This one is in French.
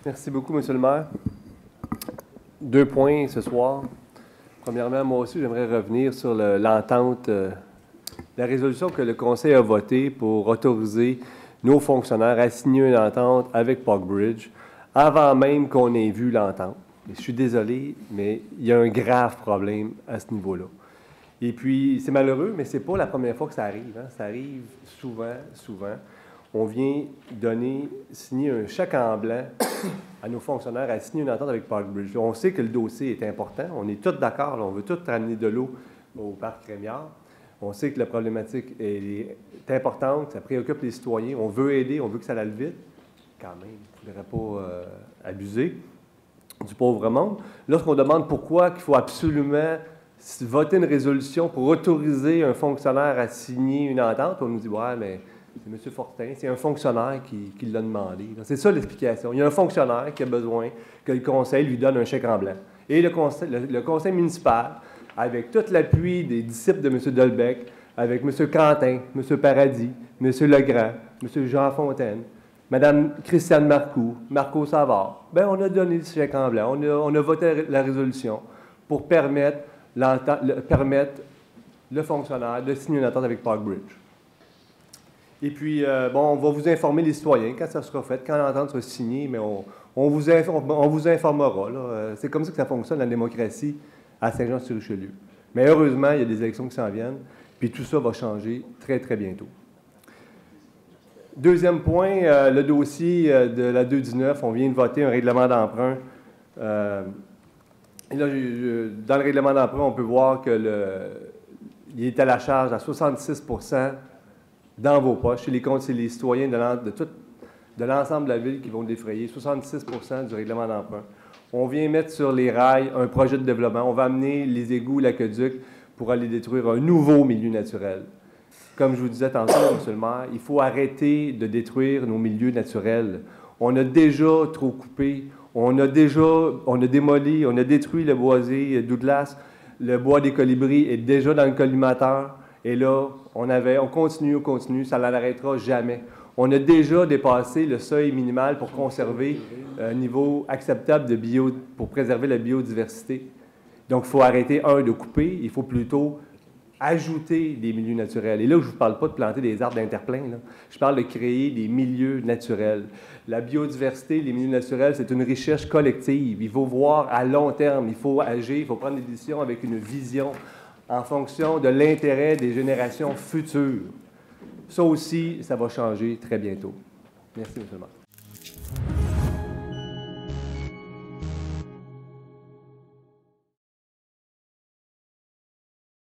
Merci beaucoup, Monsieur le maire. 2 points ce soir. Premièrement, moi aussi, j'aimerais revenir sur l'entente, la résolution que le Conseil a votée pour autoriser nos fonctionnaires à signer une entente avec Parkbridge avant même qu'on ait vu l'entente. Je suis désolé, mais il y a un grave problème à ce niveau-là. Et puis, c'est malheureux, mais ce n'est pas la première fois que ça arrive. Hein. Ça arrive souvent. On vient signer un chèque en blanc à nos fonctionnaires à signer une entente avec Parkbridge. On sait que le dossier est important. On est tous d'accord. On veut tous ramener de l'eau au parc Rémiard. On sait que la problématique est importante. Ça préoccupe les citoyens. On veut aider. On veut que ça aille vite. Quand même, il ne faudrait pas abuser du pauvre monde. Lorsqu'on demande pourquoi il faut absolument voter une résolution pour autoriser un fonctionnaire à signer une entente, on nous dit « Ouais, mais c'est M. Fortin, c'est un fonctionnaire qui l'a demandé. » C'est ça l'explication. Il y a un fonctionnaire qui a besoin que le conseil lui donne un chèque en blanc. Et le conseil municipal, avec tout l'appui des disciples de M. Dolbec, avec M. Quentin, M. Paradis, M. Legrand, M. Jean Fontaine, Mme Christiane Marco Savard, bien, on a donné le chèque en blanc. On a voté la résolution pour permettre le fonctionnaire de signer une entente avec Parkbridge. Et puis, on va vous informer les citoyens quand ça sera fait, quand l'entente sera signée, mais on vous informera. C'est comme ça que ça fonctionne, la démocratie à Saint-Jean-sur-Richelieu. Mais heureusement, il y a des élections qui s'en viennent, puis tout ça va changer très, très bientôt. Deuxième point, le dossier de la 219, on vient de voter un règlement d'emprunt. Et là, dans le règlement d'emprunt, on peut voir qu'il est à la charge à 66 % dans vos poches. C'est les citoyens de l'ensemble de la ville qui vont défrayer 66 % du règlement d'emprunt. On vient mettre sur les rails un projet de développement. On va amener les égouts, l'aqueduc pour aller détruire un nouveau milieu naturel. Comme je vous disais tantôt, M. le maire, il faut arrêter de détruire nos milieux naturels. On a déjà trop coupé. On a démoli, on a détruit le boisier Douglas. Le bois des colibris est déjà dans le collimateur. Et là, on continue, ça ne l'arrêtera jamais. On a déjà dépassé le seuil minimal pour conserver un niveau acceptable pour préserver la biodiversité. Donc, il faut arrêter, de couper. Il faut plutôt ajouter des milieux naturels. Et là, je ne vous parle pas de planter des arbres d'interplein. Je parle de créer des milieux naturels. La biodiversité, les milieux naturels, c'est une richesse collective. Il faut voir à long terme. Il faut agir, il faut prendre des décisions avec une vision en fonction de l'intérêt des générations futures. Ça aussi, ça va changer très bientôt. Merci, M. le maire.